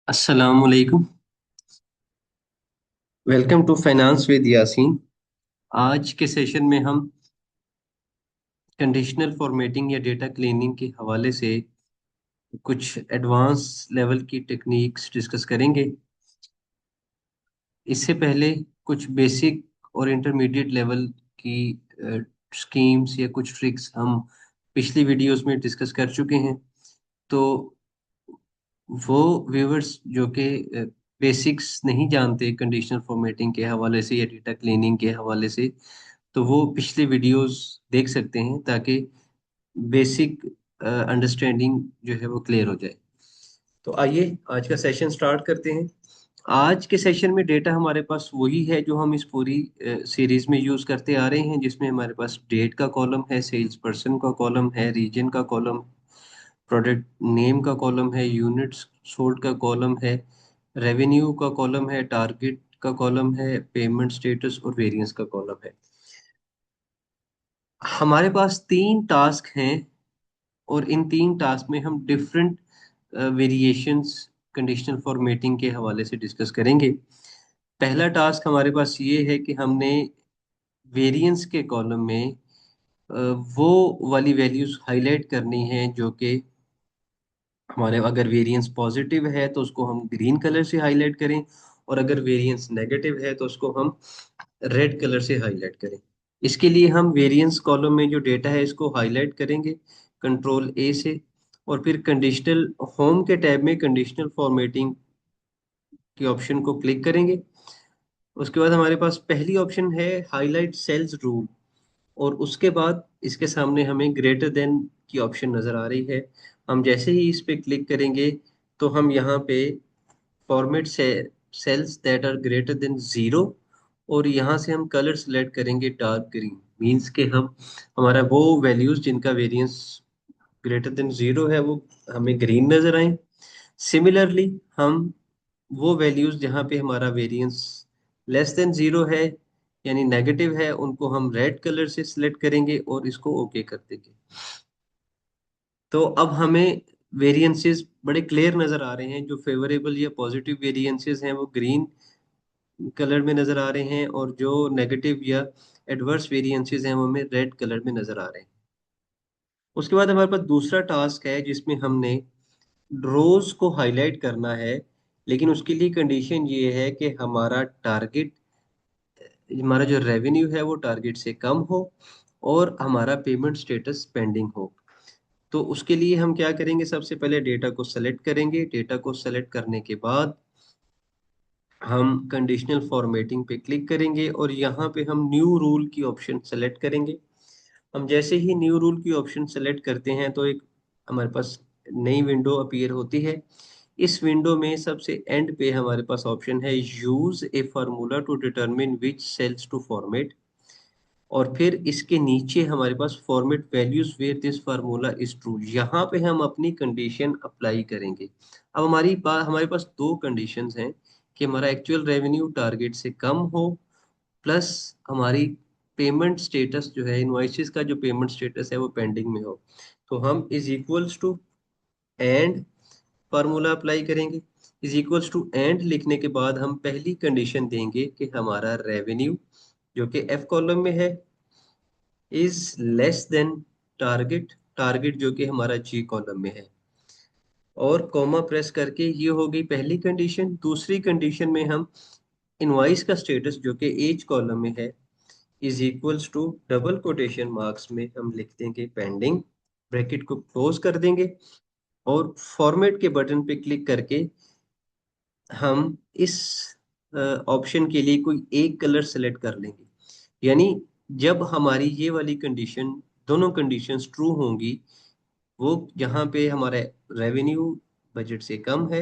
अस्सलाम वालेकुम। Welcome to finance with Yasin. आज के सेशन में हम कंडीशनल फॉर्मेटिंग या डेटा क्लीनिंग के हवाले से कुछ एडवांस लेवल की टेक्निक्स डिस्कस करेंगे। इससे पहले कुछ बेसिक और इंटरमीडिएट लेवल की स्कीम्स या कुछ ट्रिक्स हम पिछली वीडियोस में डिस्कस कर चुके हैं। तो वो व्यूअर्स जो कि बेसिक्स नहीं जानते कंडीशनल फॉर्मेटिंग के हवाले से या डेटा क्लीनिंग के हवाले से, तो वो पिछले वीडियोस देख सकते हैं ताकि बेसिक अंडरस्टैंडिंग जो है वो क्लियर हो जाए। तो आइए आज का सेशन स्टार्ट करते हैं। आज के सेशन में डेटा हमारे पास वही है जो हम इस पूरी सीरीज में यूज करते आ रहे हैं, जिसमें हमारे पास डेट का कॉलम है, सेल्स पर्सन का कॉलम है, रीजन का कॉलम, प्रोडक्ट नेम का कॉलम है, यूनिट्स सोल्ड का कॉलम है, रेवेन्यू का कॉलम है, टारगेट का कॉलम है, पेमेंट स्टेटस और वेरिएंस का कॉलम है। हमारे पास तीन टास्क हैं और इन तीन टास्क में हम डिफरेंट वेरिएशंस कंडीशनल फॉर्मेटिंग के हवाले से डिस्कस करेंगे। पहला टास्क हमारे पास ये है कि हमने वेरिएंस के कॉलम में अ, वो वाली वैल्यूज हाईलाइट करनी है जो कि हमारे, अगर वेरिएंस पॉजिटिव है तो उसको हम ग्रीन कलर से हाईलाइट करें, और अगर वेरिएंस नेगेटिव है तो उसको हम रेड कलर से हाईलाइट करें। इसके लिए हम वेरिएंस कॉलम में जो डेटा है इसको हाईलाइट करेंगे कंट्रोल ए से, और फिर कंडीशनल होम के टैब में कंडीशनल फॉर्मेटिंग के ऑप्शन को क्लिक करेंगे। उसके बाद हमारे पास पहली ऑप्शन है हाईलाइट सेल्स रूल, और उसके बाद इसके सामने हमें ग्रेटर देन की ऑप्शन नजर आ रही है। हम जैसे ही इस पे क्लिक करेंगे तो हम यहाँ पे फॉर्मेट से cells that are greater than zero, और यहाँ से हम कलर सेलेक्ट करेंगे डार्क ग्रीन। मीन्स के हम हमारा वो वैल्यूज जिनका वेरिएंस ग्रेटर देन जीरो है वो हमें ग्रीन नजर आए। सिमिलरली हम वो वैल्यूज जहाँ पे हमारा वेरिएंस लेस देन जीरो है यानी नेगेटिव है, उनको हम रेड कलर से सिलेक्ट करेंगे और इसको ओके कर देंगे। तो अब हमें वेरिएंसेस बड़े क्लियर नजर आ रहे हैं। जो फेवरेबल या पॉजिटिव वेरिएंसेस हैं वो ग्रीन कलर में नजर आ रहे हैं, और जो नेगेटिव या एडवर्स वेरिएंसेस हैं वो हमें रेड कलर में नजर आ रहे हैं। उसके बाद हमारे पास दूसरा टास्क है जिसमें हमने रोज को हाईलाइट करना है, लेकिन उसके लिए कंडीशन ये है कि हमारा टारगेट, हमारा जो रेवेन्यू है वो टारगेट से कम हो और हमारा पेमेंट स्टेटस पेंडिंग हो। तो उसके लिए हम क्या करेंगे, सबसे पहले डेटा को सेलेक्ट करेंगे। डेटा को सेलेक्ट करने के बाद हम कंडीशनल फॉर्मेटिंग पे क्लिक करेंगे और यहाँ पे हम न्यू रूल की ऑप्शन सेलेक्ट करेंगे। हम जैसे ही न्यू रूल की ऑप्शन सेलेक्ट करते हैं तो एक हमारे पास नई विंडो अपीयर होती है। इस विंडो में सबसे एंड पे हमारे पास ऑप्शन है use a formula to determine which cells to format, और फिर इसके नीचे हमारे पास format values where this formula is true. यहाँ पे हम अपनी कंडीशन अप्लाई करेंगे। अब हमारे पास दो कंडीशंस हैं कि हमारा एक्चुअल रेवेन्यू टारगेट से कम हो, प्लस हमारी पेमेंट स्टेटस जो है, इनवॉइसेस का जो पेमेंट स्टेटस है वो पेंडिंग में हो। तो हम is equals to and formula apply करेंगे। इज इक्वल्स टू एंड लिखने के बाद हम पहली कंडीशन देंगे कि हमारा रेवेन्यू जो कि एफ कॉलम में है is less than target, target जो कि हमारा जी कॉलम में है, और कॉमा प्रेस करके ये हो गई पहली कंडीशन। दूसरी कंडीशन में हम इनवॉइस का स्टेटस जो कि एज कॉलम में है is equals to double quotation marks में हम लिख देंगे पेंडिंग, ब्रैकेट को क्लोज कर देंगे, और फॉर्मेट के बटन पे क्लिक करके हम इस ऑप्शन के लिए कोई एक कलर सेलेक्ट कर लेंगे। यानी जब हमारी ये वाली कंडीशन, दोनों कंडीशंस ट्रू होंगी, वो जहाँ पे हमारा रेवेन्यू बजट से कम है,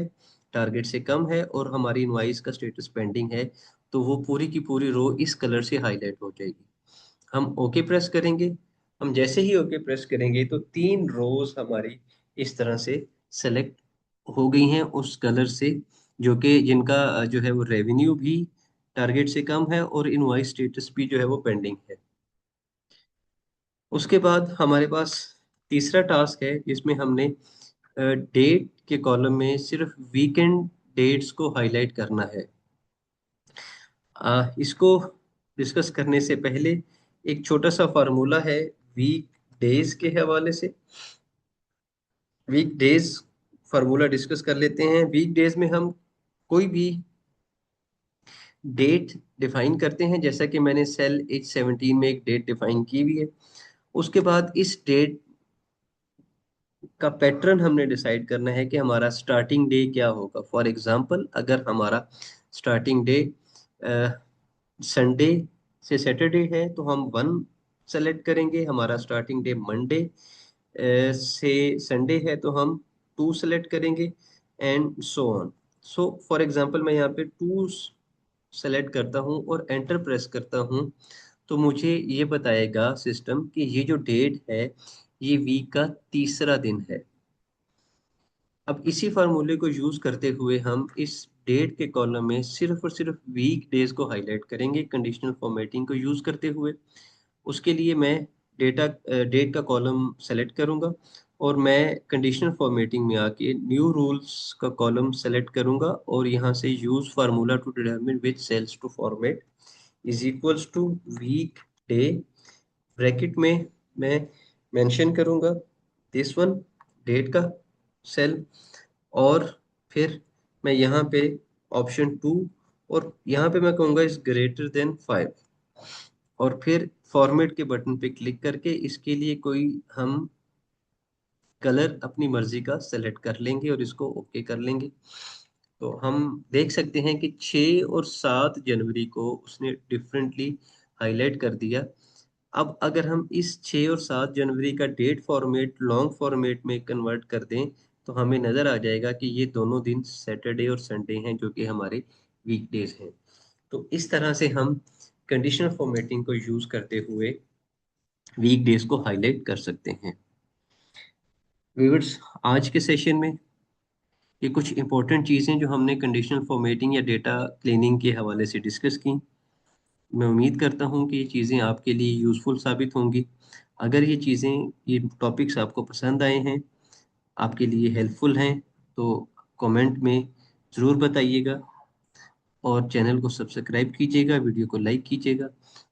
टारगेट से कम है, और हमारी इनवाइस का स्टेटस पेंडिंग है, तो वो पूरी की पूरी रो इस कलर से हाईलाइट हो जाएगी। हम ओके प्रेस करेंगे। हम जैसे ही ओके प्रेस करेंगे तो तीन रोज हमारी इस तरह से सेलेक्ट हो गई हैं उस कलर से, जो कि जिनका जो है वो रेवेन्यू भी टारगेट से कम है और इनवॉइस स्टेटस भी जो है वो पेंडिंग है। उसके बाद हमारे पास तीसरा टास्क है जिसमें हमने डेट के कॉलम में सिर्फ वीकेंड डेट्स को हाईलाइट करना है। इसको डिस्कस करने से पहले एक छोटा सा फार्मूला है वीक डेज के हवाले से। वीक डेज फार्मूला डिस्कस कर लेते हैं। वीक डेज में हम कोई भी डेट डिफाइन करते हैं, जैसा कि मैंने सेल H17 में एक डेट डिफाइन की हुई है। उसके बाद इस डेट का पैटर्न हमने डिसाइड करना है कि हमारा स्टार्टिंग डे क्या होगा। फॉर एग्जांपल, अगर हमारा स्टार्टिंग डे संडे से सैटरडे है तो हम 1 सेलेक्ट करेंगे। हमारा स्टार्टिंग डे मंडे से संडे है तो हम 2 सेलेक्ट करेंगे, and so on. So for example मैं यहाँ पे 2 सेलेक्ट करता हूँ और एंटर प्रेस करता हूँ, तो मुझे ये बताएगा सिस्टम कि ये जो डेट है ये वीक का तीसरा दिन है। अब इसी फार्मूले को यूज करते हुए हम इस डेट के कॉलम में सिर्फ और सिर्फ वीक डेज को हाईलाइट करेंगे कंडीशनल फॉर्मेटिंग को यूज करते हुए। उसके लिए मैं डेट का कॉलम सेलेक्ट करूंगा और मैं कंडीशनल फॉर्मेटिंग में आके न्यू रूल्स का कॉलम सेलेक्ट करूंगा और यहाँ से use formula to determine which cells to format is equals to week day. Bracket में मैं मेंशन करूंगा दिस वन, डेट का सेल, और फिर मैं यहाँ पे ऑप्शन 2, और यहाँ पे मैं कहूँगा इज ग्रेटर देन 5, और फिर फॉर्मेट के बटन पे क्लिक करके इसके लिए कोई हम कलर अपनी मर्जी का सेलेक्ट कर लेंगे और इसको ओके कर लेंगे। तो हम देख सकते हैं कि 6 और 7 जनवरी को उसने डिफरेंटली हाईलाइट कर दिया। अब अगर हम इस 6 और 7 जनवरी का डेट फॉर्मेट लॉन्ग फॉर्मेट में कन्वर्ट कर दें तो हमें नज़र आ जाएगा कि ये दोनों दिन सैटरडे और संडे हैं जो कि हमारे वीकडेज हैं। तो इस तरह से हम कंडीशनल फॉर्मेटिंग को यूज़ करते हुए वीकडेज को हाईलाइट कर सकते हैं। व्यूअर्स, आज के सेशन में ये कुछ इंपॉर्टेंट चीज़ें जो हमने कंडीशनल फॉर्मेटिंग या डेटा क्लीनिंग के हवाले से डिस्कस की। मैं उम्मीद करता हूँ कि ये चीज़ें आपके लिए यूज़फुल साबित होंगी। अगर ये टॉपिक्स आपको पसंद आए हैं, आपके लिए हेल्पफुल हैं, तो कमेंट में ज़रूर बताइएगा और चैनल को सब्सक्राइब कीजिएगा, वीडियो को लाइक कीजिएगा।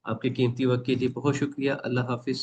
आपके कीमती वक्त के लिए बहुत शुक्रिया। अल्लाह हाफिज़।